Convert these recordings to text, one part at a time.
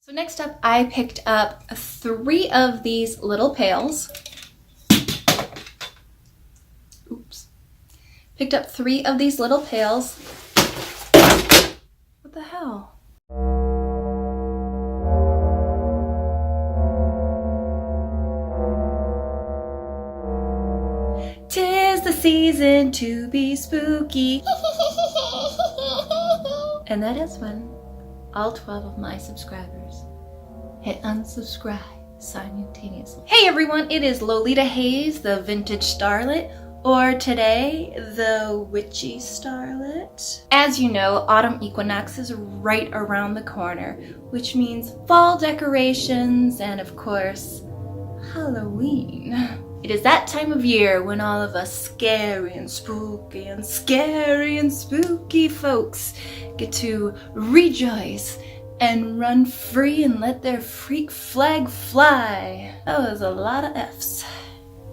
So next up, I picked up 3 of these little pails. Oops. Picked up 3 of these little pails. What the hell? Tis the season to be spooky. And that is when all 12 of my subscribers hit unsubscribe simultaneously. Hey everyone, it is Lolita Haze, the vintage starlet, or today, the witchy starlet. As you know, autumn equinox is right around the corner, which means fall decorations and of course, Halloween. It is that time of year when all of us scary and spooky folks get to rejoice and run free and let their freak flag fly. That was a lot of F's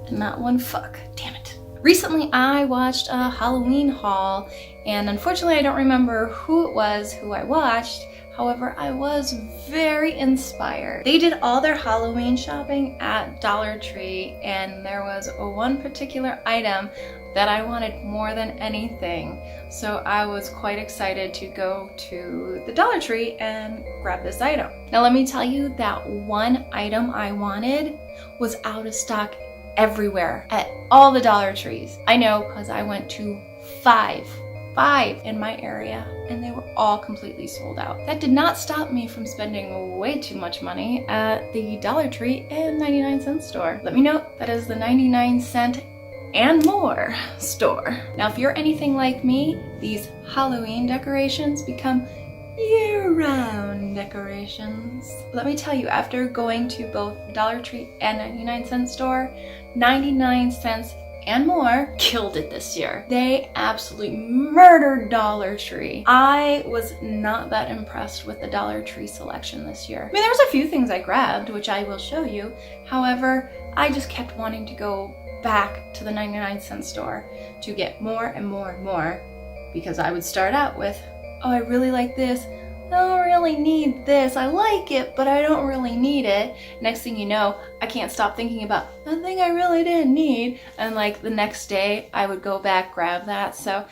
and not one fuck, damn it. Recently I watched a Halloween haul and unfortunately I don't remember who it was who I watched. However, I was very inspired. They did all their Halloween shopping at Dollar Tree and there was one particular item that I wanted more than anything. So I was quite excited to go to the Dollar Tree and grab this item. Now let me tell you that one item I wanted was out of stock everywhere at all the Dollar Trees. I know because I went to 5 in my area and they were all completely sold out. That did not stop me from spending way too much money at the Dollar Tree and 99-cent store. Let me know, that is the 99-cent and more store. Now if you're anything like me, these Halloween decorations become year-round decorations. Let me tell you, after going to both Dollar Tree and 99-cent store, 99 cents and more killed it this year. They absolutely murdered Dollar Tree. I was not that impressed with the Dollar Tree selection this year. I mean, there was a few things I grabbed, which I will show you. However, I just kept wanting to go back to the 99-cent store to get more and more and more because I would start out with, oh, I really like this. I don't really need this. I like it, but I don't really need it. Next thing you know, I can't stop thinking about the thing I really didn't need. And like the next day, I would go back, grab that. So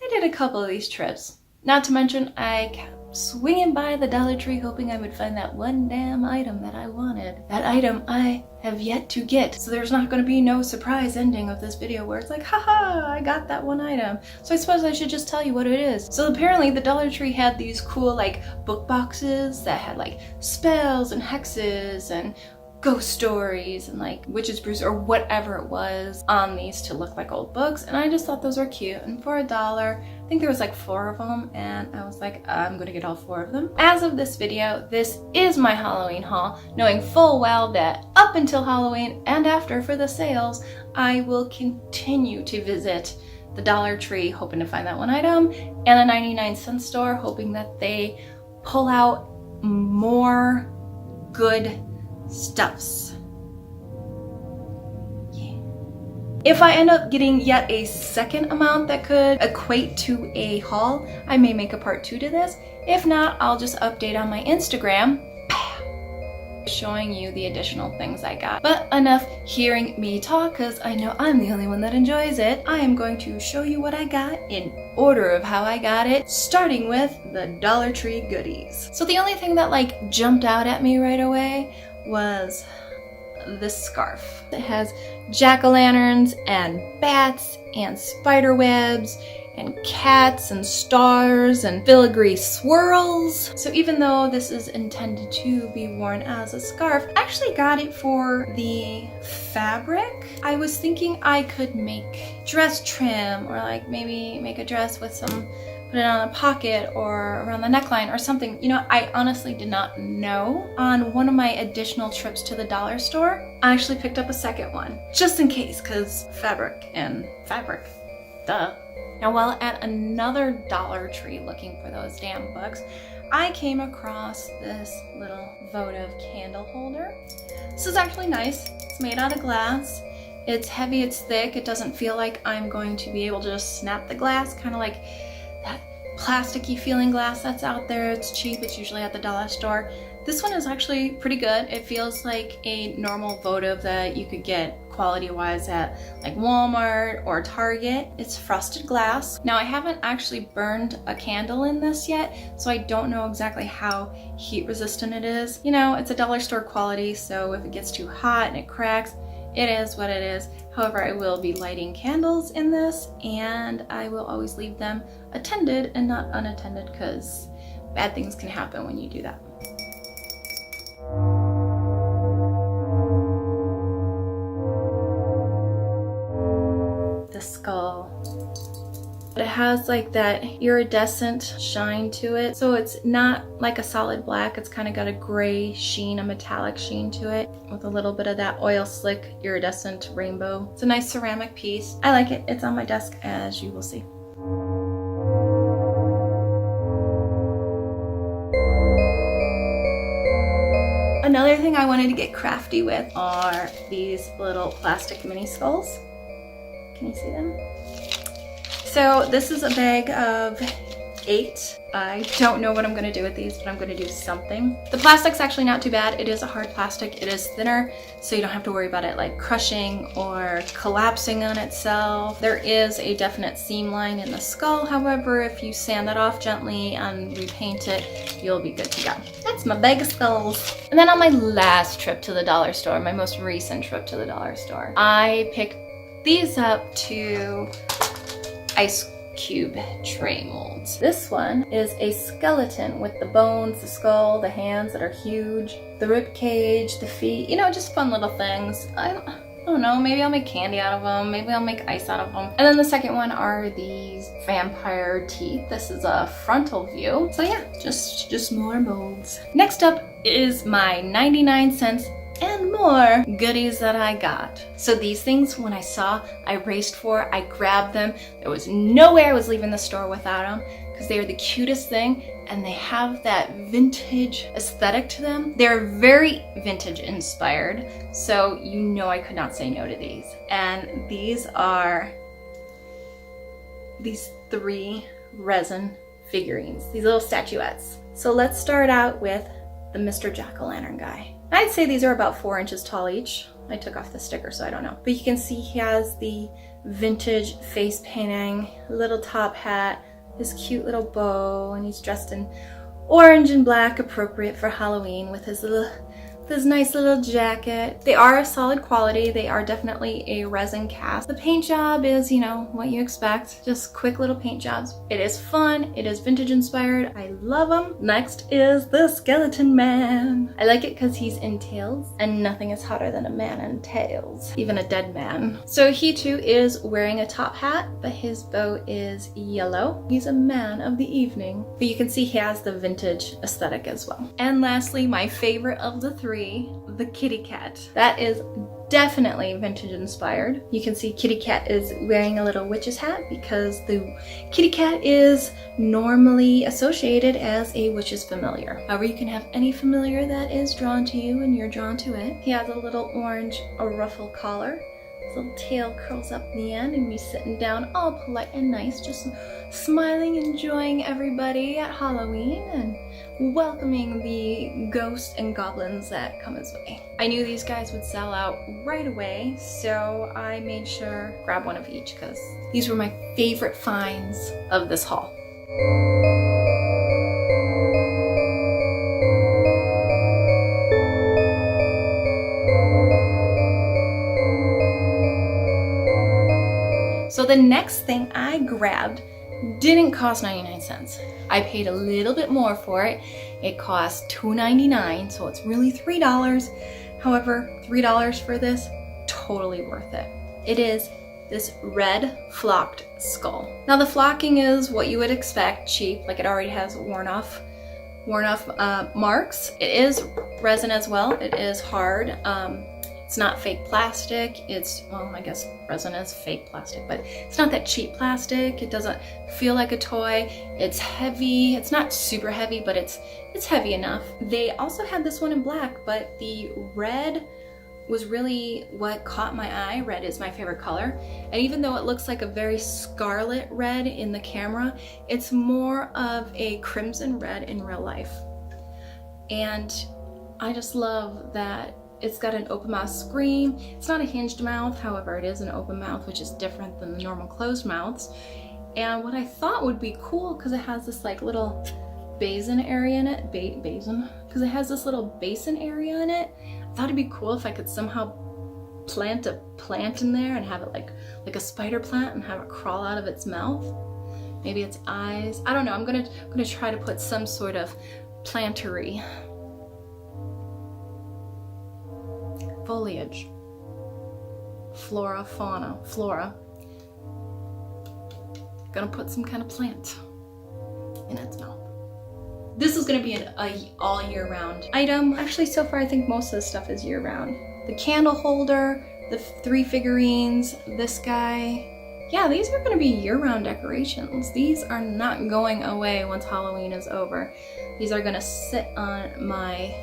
I did a couple of these trips. Not to mention, I kept swinging by the Dollar Tree hoping I would find that one damn item that I wanted. That item I have yet to get. So there's not going to be no surprise ending of this video where it's like, haha, I got that one item. So I suppose I should just tell you what it is. So apparently the Dollar Tree had these cool like book boxes that had like spells and hexes and ghost stories and like witches brews or whatever it was on these to look like old books, and I just thought those were cute. And for $1, I think there was like 4 of them, and I was like, I'm gonna get all 4 of them. As of this video, this is my Halloween haul, knowing full well that up until Halloween and after for the sales, I will continue to visit the Dollar Tree hoping to find that one item and the 99-cent store hoping that they pull out more good stuffs. Yeah. If I end up getting yet a second amount that could equate to a haul, I may make a part 2 to this. If not, I'll just update on my Instagram showing you the additional things I got. But enough hearing me talk, because I know I'm the only one that enjoys it. I am going to show you what I got in order of how I got it, starting with the Dollar Tree goodies. So the only thing that like jumped out at me right away was this scarf. It has jack-o'-lanterns and bats and spider webs and cats and stars and filigree swirls. So even though this is intended to be worn as a scarf, I actually got it for the fabric. I was thinking I could make dress trim or like maybe make a dress with some, put it on a pocket or around the neckline or something. You know, I honestly did not know. On one of my additional trips to the dollar store, I actually picked up a second one just in case, because fabric and fabric, duh. Now while at another Dollar Tree looking for those damn books, I came across this little votive candle holder. This is actually nice. It's made out of glass. It's heavy, it's thick. It doesn't feel like I'm going to be able to just snap the glass, kind of like that plasticky feeling glass that's out there. It's cheap, it's usually at the dollar store. This one is actually pretty good. It feels like a normal votive that you could get quality-wise at like Walmart or Target. It's frosted glass. Now I haven't actually burned a candle in this yet, so I don't know exactly how heat resistant it is. You know, it's a dollar store quality, so if it gets too hot and it cracks, it is what it is. However, I will be lighting candles in this, and I will always leave them attended and not unattended, because bad things can happen when you do that. The skull. It has like that iridescent shine to it, so it's not like a solid black. It's kind of got a gray sheen, a metallic sheen to it, with a little bit of that oil slick iridescent rainbow. It's a nice ceramic piece. I like it. It's on my desk, as you will see. Another thing I wanted to get crafty with are these little plastic mini skulls. Can you see them? So this is a bag of 8. I don't know what I'm gonna do with these, but I'm gonna do something. The plastic's actually not too bad. It is a hard plastic. It is thinner, so you don't have to worry about it like crushing or collapsing on itself. There is a definite seam line in the skull. However, if you sand that off gently and repaint it, you'll be good to go. That's my bag of skulls. And then on my last trip to the dollar store, my most recent trip to the dollar store, I picked these up to ice cube tray molds. This one is a skeleton with the bones, the skull, the hands that are huge, the rib cage, the feet, you know, just fun little things. I don't know, maybe I'll make candy out of them, maybe I'll make ice out of them. And then the second one are these vampire teeth. This is a frontal view. So yeah, just more molds. Next up is my 99 cents and more goodies that I got. So these things, when I saw, I raced for, I grabbed them. There was no way I was leaving the store without them, because they are the cutest thing, and they have that vintage aesthetic to them. They're very vintage inspired, so you know I could not say no to these. And these are these 3 resin figurines, these little statuettes. So let's start out with the Mr. Jack-o'-lantern guy. I'd say these are about 4 inches tall each. I took off the sticker, so I don't know. But you can see he has the vintage face painting, little top hat, his cute little bow, and he's dressed in orange and black, appropriate for Halloween, with his nice little jacket. They are solid quality. They are definitely a resin cast. The paint job is, you know, what you expect. Just quick little paint jobs. It is fun. It is vintage inspired. I love them. Next is the skeleton man. I like it because he's in tails, and nothing is hotter than a man in tails, even a dead man. So he too is wearing a top hat, but his bow is yellow. He's a man of the evening, but you can see he has the vintage aesthetic as well. And lastly, my favorite of the 3, the kitty cat. That is definitely vintage inspired. You can see kitty cat is wearing a little witch's hat because the kitty cat is normally associated as a witch's familiar. However, you can have any familiar that is drawn to you and you're drawn to it. He has a little orange ruffle collar. His little tail curls up in the end, and he's sitting down all polite and nice, just smiling, enjoying everybody at Halloween and welcoming the ghosts and goblins that come his way. I knew these guys would sell out right away, so I made sure to grab one of each because these were my favorite finds of this haul. So the next thing I grabbed didn't cost 99 cents. I paid a little bit more for it. It cost $2.99, so it's really $3. However, $3 for this, totally worth it. It is this red flocked skull. Now the flocking is what you would expect, cheap, like it already has worn off marks. It is resin as well. It is hard. It's not fake plastic. It's, well, I guess resin is fake plastic, but it's not that cheap plastic. It doesn't feel like a toy. It's heavy. It's not super heavy, but it's heavy enough. They also had this one in black, but the red was really what caught my eye. Red is my favorite color. And even though it looks like a very scarlet red in the camera, it's more of a crimson red in real life. And I just love that it's got an open mouth screen. It's not a hinged mouth, however, it is an open mouth, which is different than the normal closed mouths. And what I thought would be cool, because it has this like little basin area in it, because it has this little basin area in it, I thought it'd be cool if I could somehow plant a plant in there and have it like a spider plant and have it crawl out of its mouth. Maybe its eyes. I don't know. I'm gonna try to put some sort of plantery. Foliage. Flora, fauna, flora. Gonna put some kind of plant in its mouth. This is gonna be an all year round item. Actually, so far I think most of the stuff is year round. The candle holder, the 3 figurines, this guy. Yeah, these are gonna be year-round decorations. These are not going away once Halloween is over. These are gonna sit on my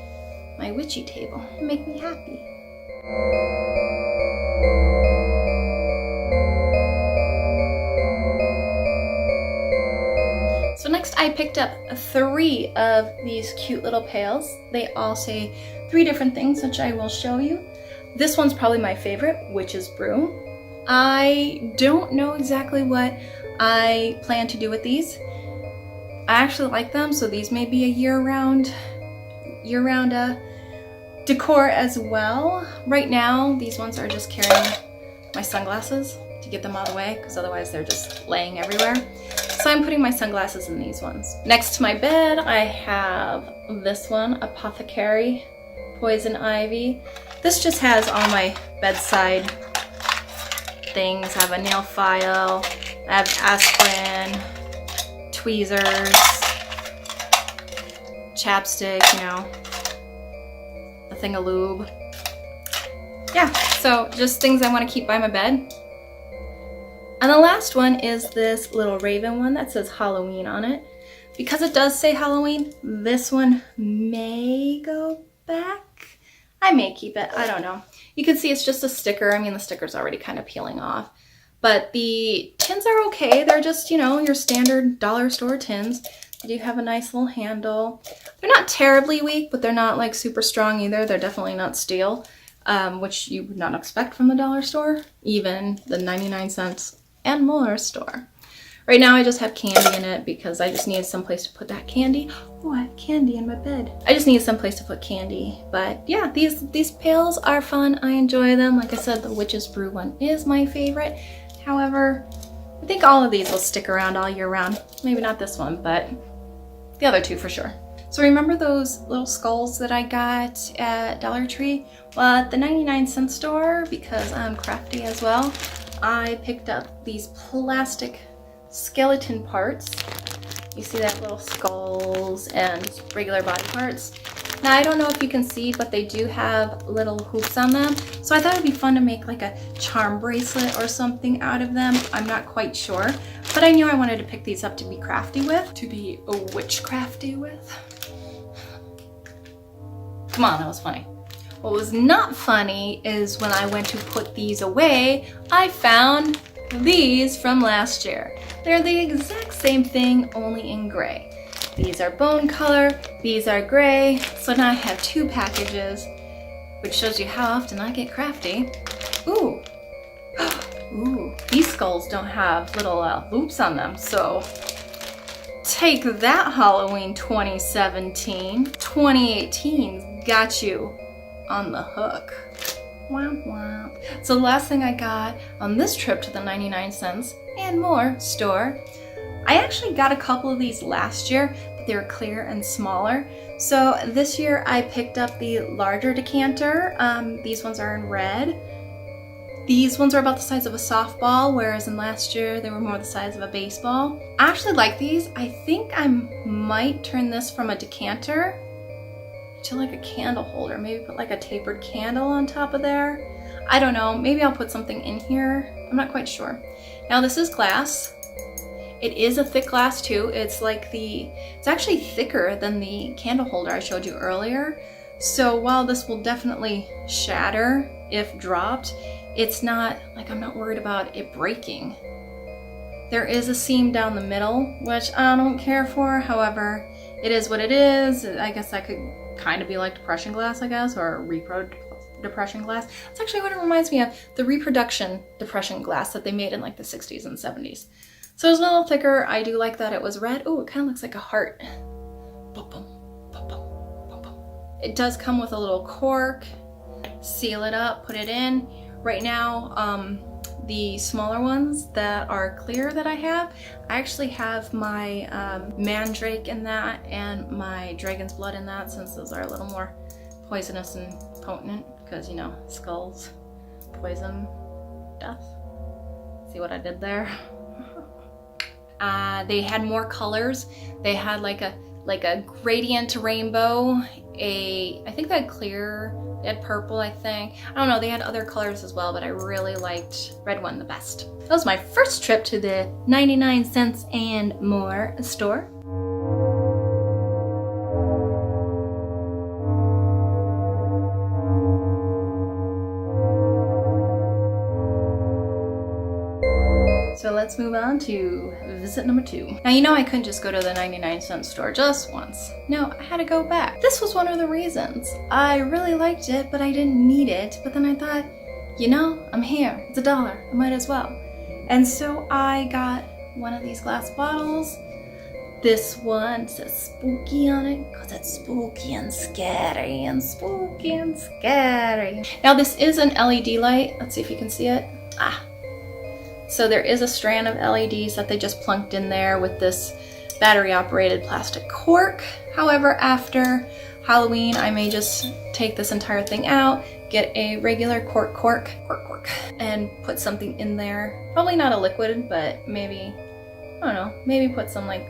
witchy table and make me happy. So next I picked up 3 of these cute little pails. They all say 3 different things, which I will show you. This one's probably my favorite, Witch's Brew. I don't know exactly what I plan to do with these. I actually like them, so these may be a year-round decor as well. Right now, these ones are just carrying my sunglasses to get them out of the way, because otherwise they're just laying everywhere. So I'm putting my sunglasses in these ones. Next to my bed, I have this one, Apothecary Poison Ivy. This just has all my bedside things. I have a nail file, I have aspirin, tweezers, chapstick, you know, a thing of lube. Yeah, so just things I want to keep by my bed. And the last one is this little raven one that says Halloween on it. Because it does say Halloween, this one may go back. I may keep it, I don't know. You can see it's just a sticker. I mean, the sticker's already kind of peeling off. But the tins are okay. They're just, you know, your standard dollar store tins. They do have a nice little handle. They're not terribly weak, but they're not like super strong either. They're definitely not steel, which you would not expect from the dollar store, even the 99-cent and more store. Right now I just have candy in it because I just needed some place to put that candy. Oh, I have candy in my bed. I just needed some place to put candy. But yeah, these pails are fun. I enjoy them. Like I said, the Witch's Brew one is my favorite. However, I think all of these will stick around all year round. Maybe not this one, but the other 2 for sure. So remember those little skulls that I got at Dollar Tree? Well, at the 99-cent store, because I'm crafty as well, I picked up these plastic skeleton parts. You see that, little skulls and regular body parts. Now I don't know if you can see, but they do have little hoops on them. So I thought it'd be fun to make like a charm bracelet or something out of them. I'm not quite sure, but I knew I wanted to pick these up to be crafty with, to be a witchcrafty with. Come on, that was funny. What was not funny is when I went to put these away, I found these from last year. They're the exact same thing, only in gray. These are bone color, these are gray. So now I have 2 packages, which shows you how often I get crafty. Ooh, ooh, these skulls don't have little loops on them, so take that, Halloween 2017. 2018's got you on the hook. Womp womp. So the last thing I got on this trip to the 99-cents and more store, I actually got a couple of these last year, but they were clear and smaller. So this year I picked up the larger decanter. These ones are in red. These ones are about the size of a softball, whereas in last year they were more the size of a baseball. I actually like these. I think I might turn this from a decanter to like a candle holder. Maybe put like a tapered candle on top of there. I don't know. Maybe I'll put something in here. I'm not quite sure. Now this is glass. It is a thick glass too. It's actually thicker than the candle holder I showed you earlier. So while this will definitely shatter if dropped, it's not like, I'm not worried about it breaking. There is a seam down the middle, which I don't care for. However, it is what it is. I guess I could kind of be like depression glass, I guess, or repro depression glass. That's actually what it reminds me of, the reproduction depression glass that they made in like the 60s and 70s. So it's a little thicker. I do like that it was red. Oh, it kind of looks like a heart. Boom, boom, boom, boom, boom, boom. It does come with a little cork. Seal it up, put it in. Right now, the smaller ones that are clear that I actually have my mandrake in that and my dragon's blood in that, since those are a little more poisonous and potent, because, you know, skulls, poison, death. See what I did there? They had more colors. They had like a gradient rainbow, I think they had clear, they had purple, I think. I don't know, they had other colors as well, but I really liked red one the best. That was my first trip to the 99 cents and more store. So let's move on to visit number 2. Now, you know I couldn't just go to the 99 cent store just once. No, I had to go back. This was one of the reasons. I really liked it, but I didn't need it. But then I thought, you know, I'm here. It's $1. I might as well. And so I got one of these glass bottles. This one says spooky on it because it's spooky and scary and spooky and scary. Now, this is an LED light. Let's see if you can see it. So there is a strand of LEDs that they just plunked in there with this battery operated plastic cork. However, after Halloween, I may just take this entire thing out, get a regular cork, and put something in there. Probably not a liquid, but maybe, I don't know, maybe put some like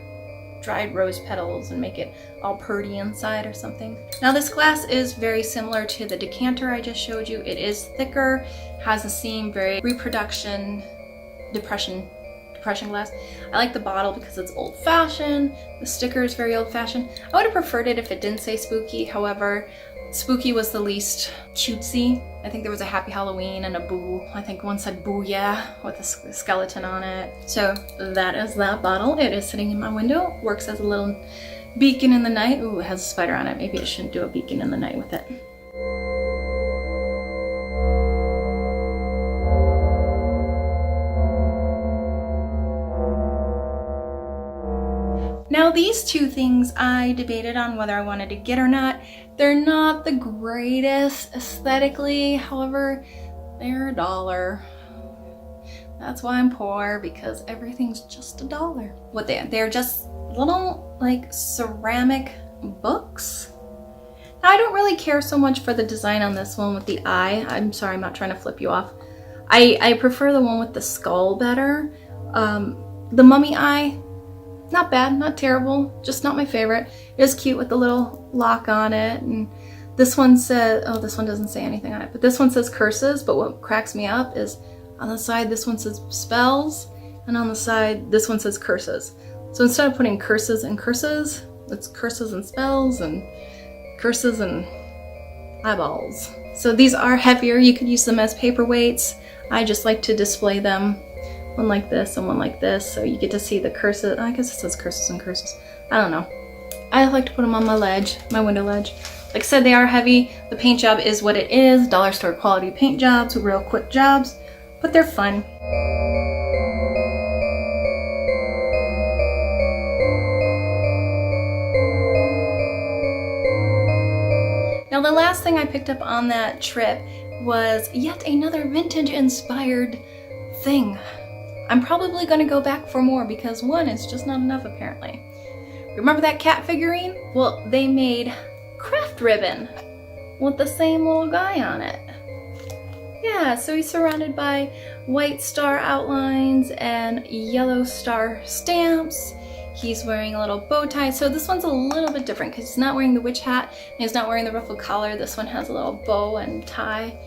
dried rose petals and make it all purdy inside or something. Now, this glass is very similar to the decanter I just showed you. It is thicker, has a seam, very reproduction, depression glass. I like the bottle because it's old-fashioned. The sticker is very old-fashioned. I would have preferred it if it didn't say spooky. However, spooky was the least cutesy. I think there was a Happy Halloween and a Boo. I think one said Boo Yeah with a skeleton on it. So that is that bottle. It is sitting in my window. Works as a little beacon in the night. Ooh, it has a spider on it. Maybe I shouldn't do a beacon in the night with it. Now, these two things I debated on whether I wanted to get or not. They're not the greatest aesthetically, however, they're $1. That's why I'm poor, because everything's just $1. What they're just little like ceramic books. Now, I don't really care so much for the design on this one with the eye. I'm sorry, I'm not trying to flip you off. I prefer the one with the skull better. The mummy eye, not bad, not terrible, just not my favorite. It is cute with the little lock on it. And this one says, oh, this one doesn't say anything on it, but this one says curses. But what cracks me up is on the side, this one says spells, and on the side, this one says curses. So instead of putting curses and curses, it's curses and spells and curses and eyeballs. So these are heavier. You could use them as paperweights. I just like to display them. One like this and one like this, so you get to see the curses. I guess it says curses and curses. I don't know. I like to put them on my ledge, my window ledge. Like I said, they are heavy. The paint job is what it is. Dollar store quality paint jobs, real quick jobs, but they're fun. Now, the last thing I picked up on that trip was yet another vintage inspired thing. I'm probably going to go back for more because one is just not enough apparently. Remember that cat figurine? Well, they made craft ribbon with the same little guy on it. Yeah, so he's surrounded by white star outlines and yellow star stamps. He's wearing a little bow tie. So this one's a little bit different because he's not wearing the witch hat and he's not wearing the ruffled collar. This one has a little bow and tie.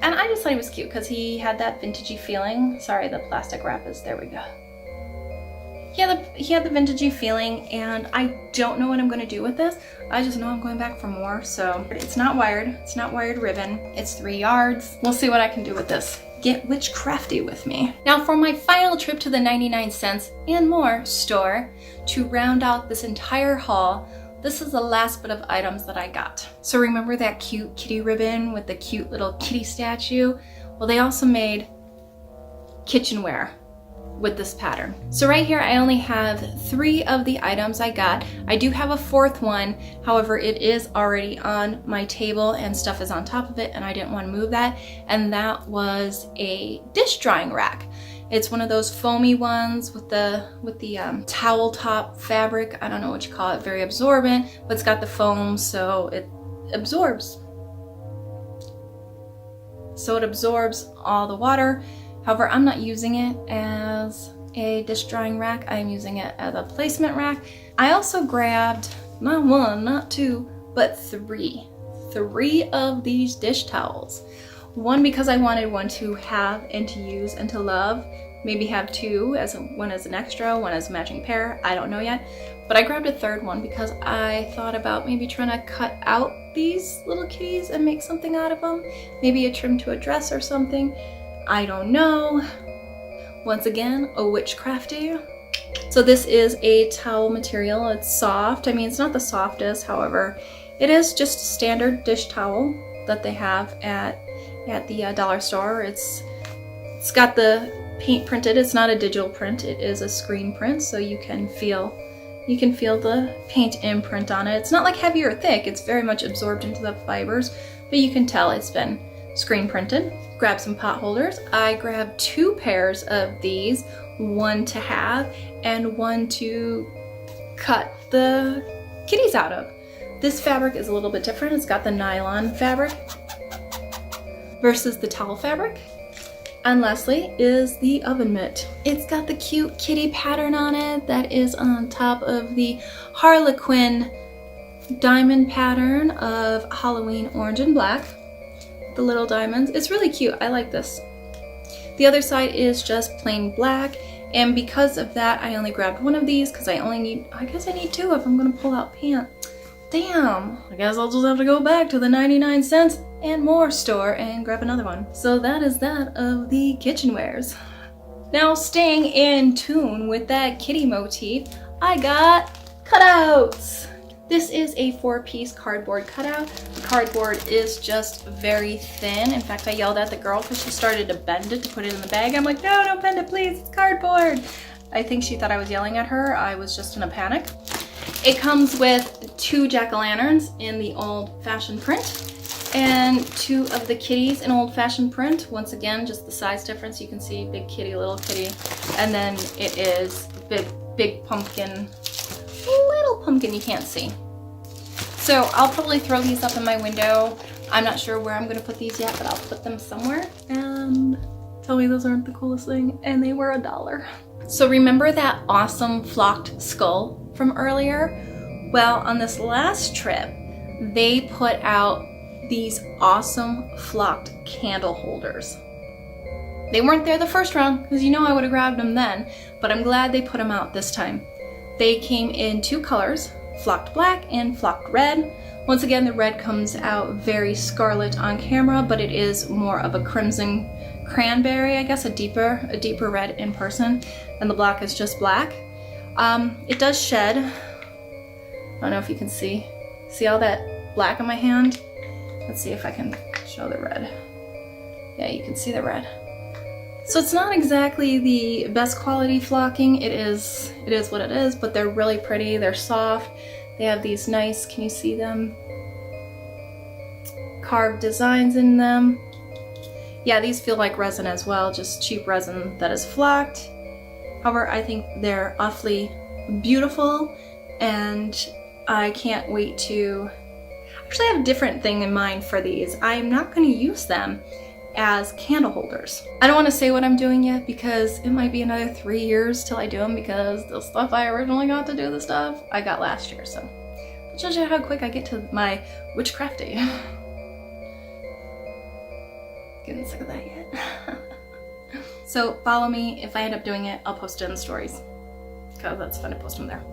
And I just thought he was cute because he had that vintagey feeling. Sorry, the plastic wrap is, there we go. He had the vintagey feeling, and I don't know what I'm going to do with this. I just know I'm going back for more. So it's not wired. It's not wired ribbon. It's 3 yards. We'll see what I can do with this. Get witchcrafty with me. Now, for my final trip to the 99 cents and more store to round out this entire haul, this is the last bit of items that I got. So remember that cute kitty ribbon with the cute little kitty statue? Well, they also made kitchenware with this pattern. So right here I only have 3 of the items I got. I do have a 4th one, however it is already on my table and stuff is on top of it and I didn't want to move that, and that was a dish drying rack. It's one of those foamy ones with the towel top fabric. I don't know what you call it, very absorbent, but it's got the foam so it absorbs. So it absorbs all the water. However, I'm not using it as a dish drying rack. I'm using it as a placement rack. I also grabbed not 1, not 2, but 3 of these dish towels. 1 because I wanted one to have and to use and to love. Maybe have 2, one as an extra, one as a matching pair. I don't know yet. But I grabbed a 3rd one because I thought about maybe trying to cut out these little kitties and make something out of them. Maybe a trim to a dress or something. I don't know. Once again, a witchcrafty. So this is a towel material. It's soft. I mean, it's not the softest, however, it is just a standard dish towel that they have at the dollar store. It's got the paint printed. It's not a digital print. It is a screen print, so you can feel the paint imprint on it. It's not like heavy or thick. It's very much absorbed into the fibers, but you can tell it's been screen printed. Grab some pot holders. I grabbed 2 pairs of these, 1 to have and 1 to cut the kitties out of. This fabric is a little bit different. It's got the nylon fabric versus the towel fabric. And lastly is the oven mitt. It's got the cute kitty pattern on it that is on top of the Harlequin diamond pattern of Halloween orange and black. The little diamonds. It's really cute. I like this. The other side is just plain black, and because of that I only grabbed 1 of these because I guess I need 2 if I'm gonna pull out pants. Damn, I guess I'll just have to go back to the 99 cents and more store and grab another one. So that is that of the kitchenwares. Now staying in tune with that kitty motif, I got cutouts. This is a 4-piece cardboard cutout. The cardboard is just very thin. In fact, I yelled at the girl because she started to bend it to put it in the bag. I'm like, no, don't bend it, please, it's cardboard. I think she thought I was yelling at her. I was just in a panic. It comes with 2 jack-o'-lanterns in the old-fashioned print and 2 of the kitties in old-fashioned print. Once again, just the size difference. You can see big kitty, little kitty, and then it is big pumpkin, little pumpkin you can't see. So I'll probably throw these up in my window. I'm not sure where I'm gonna put these yet, but I'll put them somewhere. And tell me those aren't the coolest thing, and they were $1. So remember that awesome flocked skull from earlier? Well, on this last trip, they put out these awesome flocked candle holders. They weren't there the first round, because you know I would have grabbed them then, but I'm glad they put them out this time. They came in 2 colors, flocked black and flocked red. Once again, the red comes out very scarlet on camera, but it is more of a crimson cranberry, I guess, a deeper red in person, and the black is just black. It does shed. I don't know if you can see all that black on my hand? Let's see if I can show the red. Yeah, you can see the red. So it's not exactly the best quality flocking. It is what it is, but they're really pretty. They're soft. They have these nice, can you see them? Carved designs in them. Yeah, these feel like resin as well, just cheap resin that is flocked. However, I think they're awfully beautiful, and I can't wait to... Actually, I have a different thing in mind for these. I'm not going to use them as candle holders. I don't want to say what I'm doing yet because it might be another 3 years till I do them, because the stuff I originally got to do the stuff I got last year, so it shows you how quick I get to my witchcrafty. Getting sick of that yet? So follow me. If I end up doing it, I'll post it in the stories because that's fun to post them there.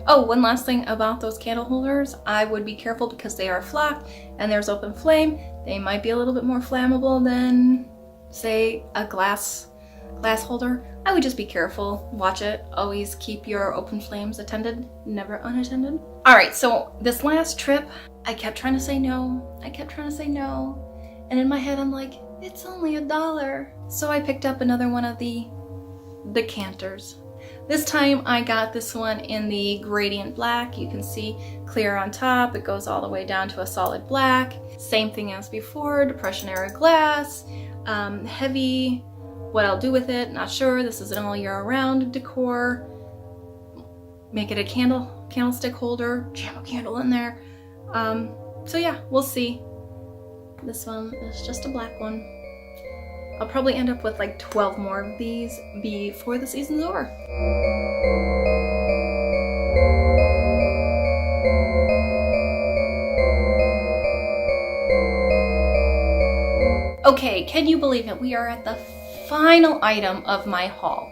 Oh, one last thing about those candle holders. I would be careful because they are flocked and there's open flame. They might be a little bit more flammable than, say, a glass holder. I would just be careful, watch it, always keep your open flames attended, never unattended. All right, so this last trip, I kept trying to say no, and in my head I'm like, it's only $1. So I picked up another one of the decanters. This time I got this one in the gradient black. You can see clear on top, it goes all the way down to a solid black. Same thing as before, depression era glass, heavy. What I'll do with it, not sure. This is an all year round decor. Make it a candlestick holder, jam a candle in there. So yeah, we'll see. This one is just a black one. I'll probably end up with like 12 more of these before the season's over. Okay, can you believe it? We are at the final item of my haul.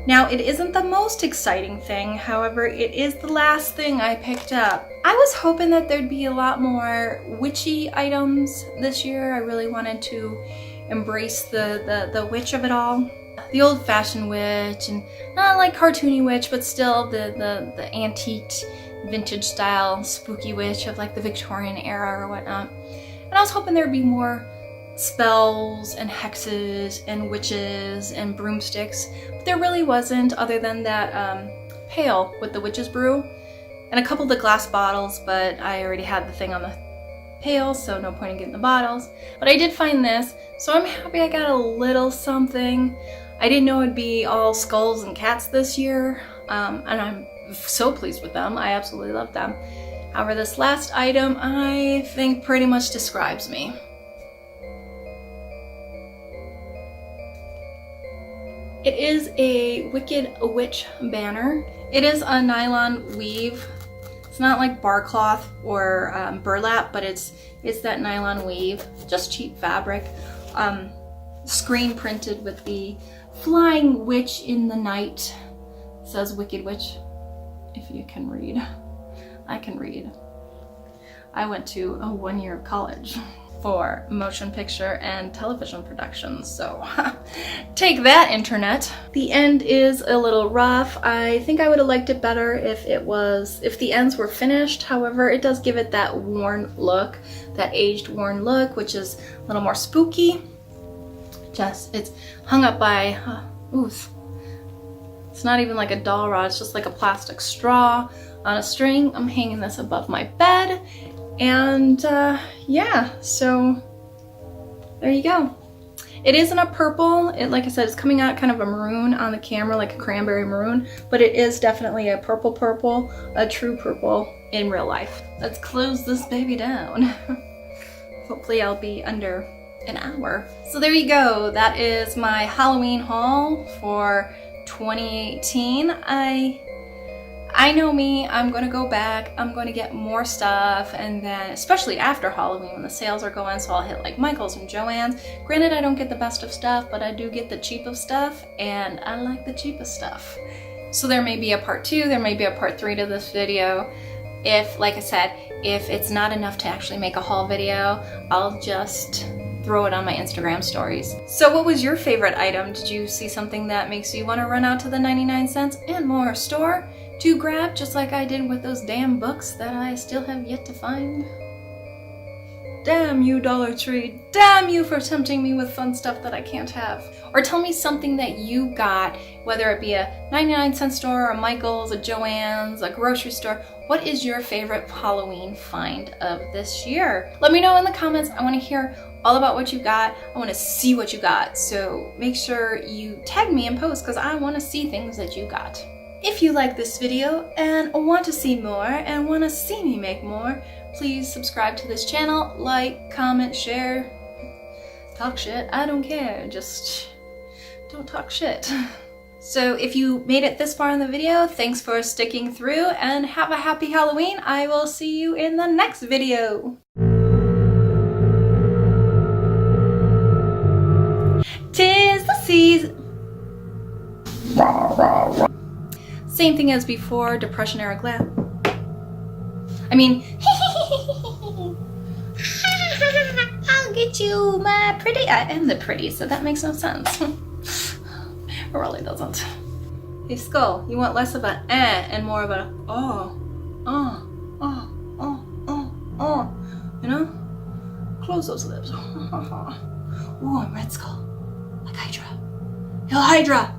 Now, it isn't the most exciting thing, however, it is the last thing I picked up. I was hoping that there'd be a lot more witchy items this year. I really wanted to embrace the witch of it all. The old-fashioned witch, and not like cartoony witch, but still the antiqued, vintage style spooky witch of like the Victorian era or whatnot. And I was hoping there'd be more spells and hexes and witches and broomsticks, but there really wasn't, other than that pail with the witch's brew and a couple of the glass bottles, but I already had the thing on the pail, so no point in getting the bottles. But I did find this, so I'm happy I got a little something. I didn't know it'd be all skulls and cats this year, and I'm so pleased with them. I absolutely love them. However, this last item I think pretty much describes me. It is a Wicked Witch banner. It is a nylon weave. It's not like bar cloth or burlap, but it's that nylon weave, just cheap fabric. Screen printed with the flying witch in the night. It says Wicked Witch, if you can read. I can read. I went to a 1 year of college for motion picture and television productions, so take that, internet. The end is a little rough. I think I would have liked it better if the ends were finished. However, it does give it that worn look, that aged worn look, which is a little more spooky. It's hung up by, it's not even like a dowel rod, it's just like a plastic straw on a string. I'm hanging this above my bed. And yeah, so there you go. It is in a purple. Like I said, it's coming out kind of a maroon on the camera, like a cranberry maroon, but it is definitely a purple, a true purple in real life. Let's close this baby down. Hopefully I'll be under an hour. So there you go. That is my Halloween haul for 2018. I know me, I'm gonna go back, I'm gonna get more stuff, and then especially after Halloween when the sales are going, so I'll hit like Michael's and Joann's. Granted, I don't get the best of stuff, but I do get the cheap of stuff, and I like the cheapest stuff. So there may be a part 2, there may be a part 3 to this video. If, like I said, if it's not enough to actually make a haul video, I'll just throw it on my Instagram stories. So what was your favorite item? Did you see something that makes you want to run out to the 99 cents and more store to grab, just like I did with those damn books that I still have yet to find? Damn you, Dollar Tree. Damn you for tempting me with fun stuff that I can't have. Or tell me something that you got, whether it be a 99-cent store, a Michael's, a Joann's, a grocery store. What is your favorite Halloween find of this year? Let me know in the comments. I want to hear all about what you got. I want to see what you got. So make sure you tag me and post, because I want to see things that you got. If you like this video and want to see more and want to see me make more, please subscribe to this channel, like, comment, share, talk shit. I don't care, just don't talk shit. So if you made it this far in the video, thanks for sticking through and have a happy Halloween. I will see you in the next video. 'Tis the season. Same thing as before, depression era glass. I mean, I'll get you, my pretty. I am the pretty, so that makes no sense. really doesn't. Hey Skull, you want less of an eh and more of a you know? Close those lips. Ooh, I'm Red Skull. Like Hydra. Hail Hydra!